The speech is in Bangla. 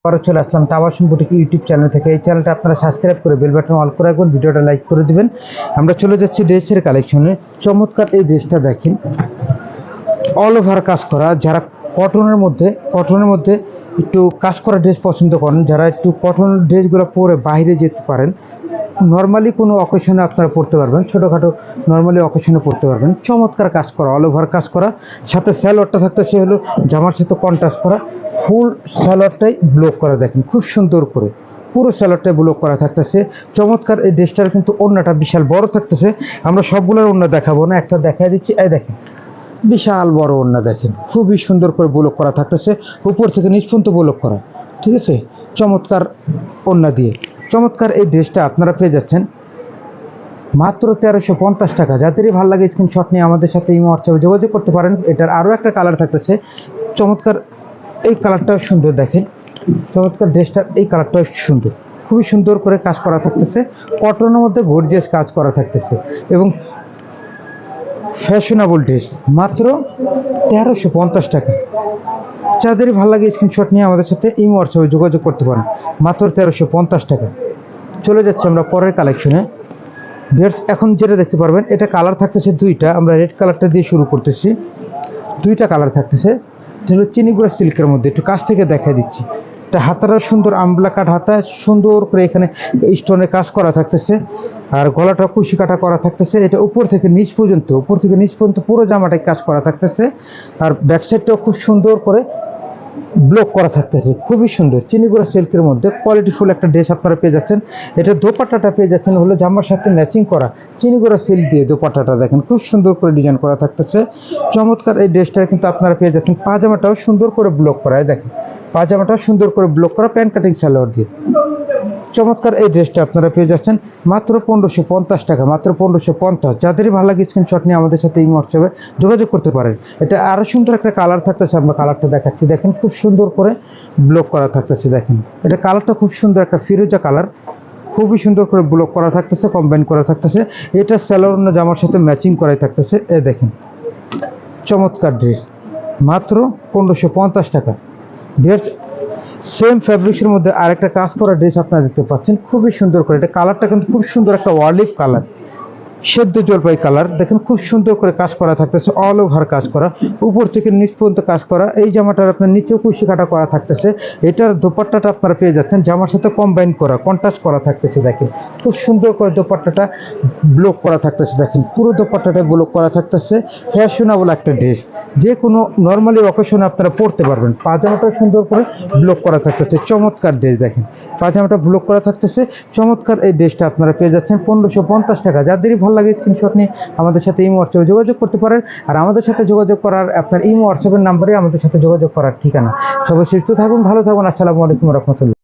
পরে চলে আসলাম তাবাসসুম বুটিক ইউটিউব চ্যানেল থেকে। এই চ্যানেলটা আপনারা সাবস্ক্রাইব করে বেল বাটন অল করে রাখবেন, ভিডিওটা লাইক করে দিবেন। আমরা চলে যাচ্ছি ড্রেসের কালেকশনে। চমৎকার এই ড্রেসটা দেখেন, অল ওভার কাজ করা। যারা কটনের মধ্যে একটু কাজ করা ড্রেস পছন্দ করেন, যারা একটু কটনের ড্রেসগুলো পরে বাইরে যেতে পারেন, নর্মালি কোনো অকেশনে আপনারা পড়তে পারবেন, ছোটোখাটো নর্মালি অকেশনে পড়তে পারবেন। চমৎকার কাজ করা, অল ওভার কাজ করা, সাথে স্যালোয়ারটা থাকতে সে হলো জামার সাথে কন্ট্রাস্ট করা, ফুল স্যালোয়ারটাই ব্লক করা। দেখেন খুব সুন্দর করে পুরো স্যালোয়ারটাই ব্লক করা থাকতেছে। চমৎকার এই ড্রেসটার কিন্তু ওড়নাটা বিশাল বড় থাকতেছে। আমরা সবগুলোর ওড়না দেখাবো না, একটা দেখাই দিচ্ছি। এই দেখেন বিশাল বড় ওড়না, দেখেন খুবই সুন্দর করে ব্লক করা থাকতেছে, উপর থেকে নিচ পর্যন্ত ব্লক করা। ঠিক আছে, চমৎকার ওড়না দিয়ে চমৎকার এই ড্রেসটা আপনারা পেয়ে যাচ্ছেন মাত্র 1350 টাকা। যাদেরই ভালো লাগে স্ক্রিনশট নিয়ে আমাদের সাথে ইমো হোয়াটসঅ্যাপে যোগাযোগ করতে পারেন। এটার আরও একটা কালার থাকতেছে চমৎকার, এই কালারটাও সুন্দর। দেখেন চমৎকার ড্রেসটার এই কালারটাও সুন্দর, খুবই সুন্দর করে কাজ করা থাকতেছে, কটনের মধ্যে গর্জিয়াস কাজ করা থাকতেছে এবং ফ্যাশনেবল ড্রেস মাত্র 1350 টাকা। যাদেরই ভালো লাগে স্ক্রিনশট নিয়ে আমাদের সাথে ইমো হোয়াটসঅ্যাপে যোগাযোগ করতে পারেন, মাত্র 1350 টাকা। চলে যাচ্ছে আমরা পরের কালেকশনে। এখন যেটা দেখতে পারবেন, এটা কালার থাকতেছে দুইটা। আমরা রেড কালারটা দিয়ে শুরু করতেছি। দুইটা কালার থাকতেছে, চিনিগুড়া সিল্কের মধ্যে। একটু কাছ থেকে দেখা দিচ্ছি। এটা হাতাটা সুন্দর আমলা কাট হাতা, সুন্দর করে এখানে স্টোনে কাজ করা থাকতেছে, আর গলাটা কুশি কাটা করা থাকতেছে। এটা উপর থেকে নিচ পর্যন্ত পুরো জামাটাই কাজ করা থাকতেছে, আর ব্যাক সাইডটাও খুব সুন্দর করে ব্লক করা থাকতেছে, খুবই সুন্দর। চিনিগুড়া সিল্কের মধ্যে কোয়ালিটিফুল একটা ড্রেস আপনারা পেয়ে যাচ্ছেন। এটা দোপাট্টাটা পেয়ে যাচ্ছেন হলো জামার সাথে ম্যাচিং করা চিনিগুড়া সিল্ক দিয়ে। দোপাট্টাটা দেখেন খুব সুন্দর করে ডিজাইন করা থাকতেছে। চমৎকার এই ড্রেসটা কিন্তু আপনারা পেয়ে যাচ্ছেন পাজামাটাও সুন্দর করে ব্লক করা। দেখেন পাজামাটাও সুন্দর করে ব্লক করা, প্যান্ট কাটিং সালোয়ার দিয়ে। চমৎকার এই ড্রেসটা আপনারা পেয়ে যাচ্ছেন মাত্র 1550 টাকা, মাত্র 1550। যাদেরই ভালো লাগে স্ক্রিনশট নিয়ে আমাদের সাথে এই হোয়াটসঅ্যাপে যোগাযোগ করতে পারেন। এটা আরও সুন্দর একটা কালার থাকতেছে, আমরা কালারটা দেখাচ্ছি। দেখেন খুব সুন্দর করে ব্লক করা থাকতেছে। দেখেন এটা কালারটা খুব সুন্দর, একটা ফিরোজা কালার, খুবই সুন্দর করে ব্লক করা থাকতেছে, কম্বাইন করা থাকতেছে। এটা সালোয়ার জামার সাথে ম্যাচিং করাই থাকতেছে। এ দেখেন চমৎকার ড্রেস মাত্র 1550 টাকা। সেম ফ্যাব্রিক্সের মধ্যে আরেকটা কাজ করা ড্রেস আপনারা দেখতে পাচ্ছেন, খুবই সুন্দর করে। এটা কালারটা কিন্তু খুব সুন্দর, একটা অলিভ কালার, সেদ্ধ জলপাই কালার। দেখেন খুব সুন্দর করে কাজ করা থাকতেছে, অল ওভার কাজ করা, উপর থেকে নিচ পর্যন্ত কাজ করা। এই জামাটার আপনার নিচেও কুশি কাটা করা থাকতেছে। এটার দোপাট্টাটা আপনারা পেয়ে যাচ্ছেন জামার সাথে কম্বাইন করা, কন্ট্রাস্ট করা থাকতেছে। দেখেন খুব সুন্দর করে দোপাট্টাটা ব্লক করা থাকতেছে। দেখেন পুরো দোপাট্টাটা ব্লক করা থাকতেছে। ফ্যাশনেবল একটা ড্রেস, যে কোনো নর্মালি অকেশনে আপনারা পড়তে পারবেন। পাজামাটা সুন্দর করে ব্লক করা থাকতেছে, চমৎকার ড্রেস। দেখেন পাজামাটা ব্লক করা থাকতেছে, চমৎকার এই ড্রেসটা আপনারা পেয়ে যাচ্ছেন 1550 টাকা। যাদেরই ভালো লাগে স্ক্রিনশট নিয়ে আমাদের সাথে ইমো হোয়াটসঅ্যাপে যোগাযোগ করতে পারেন। আর আমাদের সাথে যোগাযোগ করার আপনার ইমো হোয়াটসঅ্যাপের নাম্বারে আমাদের সাথে যোগাযোগ করার ঠিকানা। সবাই সুস্থ থাকুন, ভালো থাকুন। আসসালামু আলাইকুম রহমতুল্লাহ।